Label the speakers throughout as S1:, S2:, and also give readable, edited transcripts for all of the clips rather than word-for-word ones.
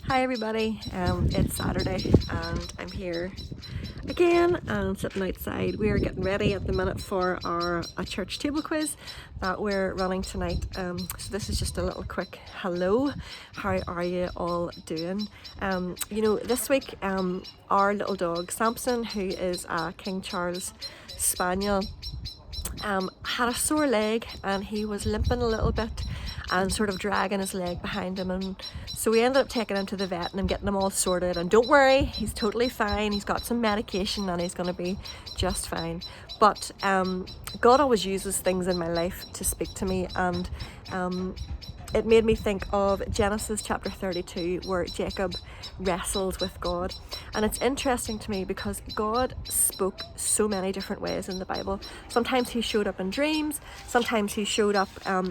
S1: Hi everybody, it's Saturday and I'm here again and sitting outside. We are getting ready at the minute for a church table quiz that we're running tonight. So this is just a little quick hello. How are you all doing? This week our little dog Samson, who is a King Charles Spaniel, had a sore leg and he was limping a little bit and sort of dragging his leg behind him, and so we ended up taking him to the vet and getting him all sorted. And don't worry, he's totally fine. He's got some medication and he's going to be just fine. But God always uses things in my life to speak to me, and it made me think of Genesis chapter 32, where Jacob wrestled with God. And it's interesting to me because God spoke so many different ways in the Bible. Sometimes he showed up in dreams, sometimes he showed up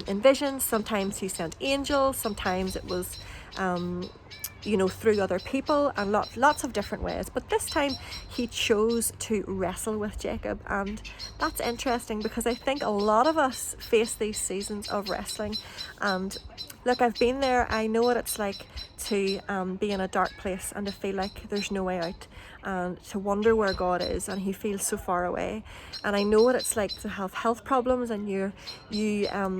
S1: in visions, sometimes he sent angels, sometimes it was through other people, and lots of different ways. But this time he chose to wrestle with Jacob, and that's interesting because I think a lot of us face these seasons of wrestling. And look, I've been there. I know what it's like to be in a dark place and to feel like there's no way out, and to wonder where God is and he feels so far away. And I know what it's like to have health problems, and you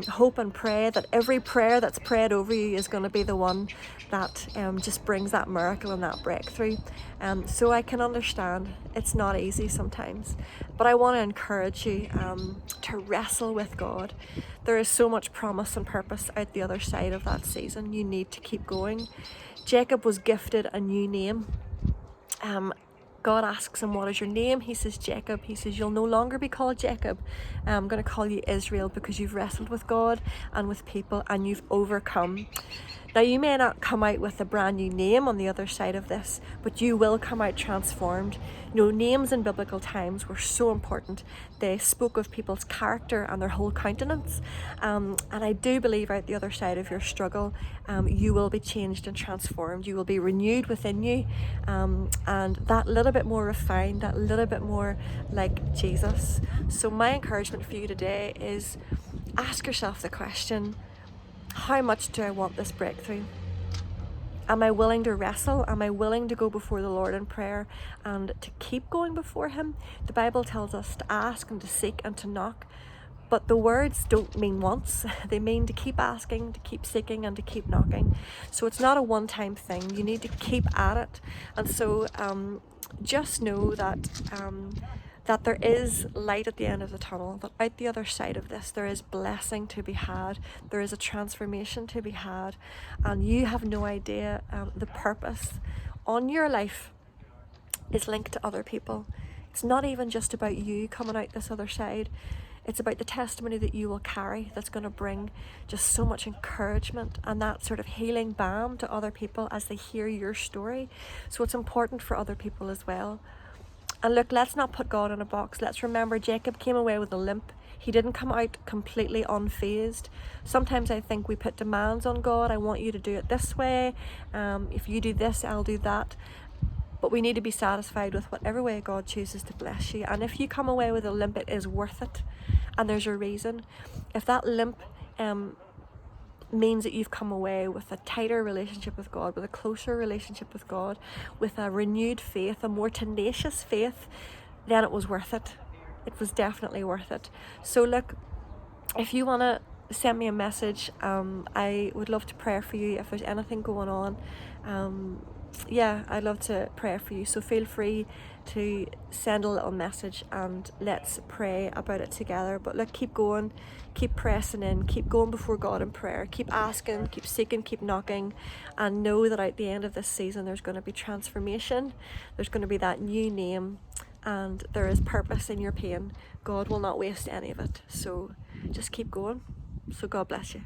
S1: hope and pray that every prayer that's prayed over you is going to be the one that just brings that miracle and that breakthrough. So I can understand it's not easy sometimes, but I want to encourage you to wrestle with God. There is so much promise and purpose out the other side of that season. You need to keep going. Jacob was gifted a new name. God asks him, what is your name? He says, Jacob. He says, you'll no longer be called Jacob. I'm going to call you Israel, because you've wrestled with God and with people and you've overcome. Now, you may not come out with a brand new name on the other side of this, but you will come out transformed. Names in biblical times were so important. They spoke of people's character and their whole countenance. And I do believe out the other side of your struggle, you will be changed and transformed. You will be renewed within you, and that little bit more refined, that little bit more like Jesus. So my encouragement for you today is ask yourself the question, how much do I want this breakthrough? Am I willing to wrestle? Am I willing to go before the Lord in prayer and to keep going before him? The Bible tells us to ask and to seek and to knock, but the words don't mean once. They mean to keep asking, to keep seeking, and to keep knocking. So it's not a one-time thing. You need to keep at it. And so just know that that there is light at the end of the tunnel, that out the other side of this there is blessing to be had, there is a transformation to be had, and you have no idea the purpose on your life is linked to other people. It's not even just about you coming out this other side. It's about the testimony that you will carry that's going to bring just so much encouragement and that sort of healing balm to other people as they hear your story. So it's important for other people as well. And look, let's not put God in a box. Let's remember Jacob came away with a limp. He didn't come out completely unfazed. Sometimes I think we put demands on God. I want you to do it this way. If you do this, I'll do that. But we need to be satisfied with whatever way God chooses to bless you. And if you come away with a limp, it is worth it. And there's a reason. If that limp means that you've come away with a tighter relationship with God, with a closer relationship with God, with a renewed faith, a more tenacious faith, then it was worth it. It was definitely worth it. So look, if you want to send me a message, I would love to pray for you if there's anything going on. I'd love to pray for you. So feel free to send a little message and let's pray about it together. But look, keep going, keep pressing in, keep going before God in prayer, keep asking, keep seeking, keep knocking, and know that at the end of this season there's going to be transformation, there's going to be that new name, and there is purpose in your pain. God will not waste any of it. So just keep going. So God bless you.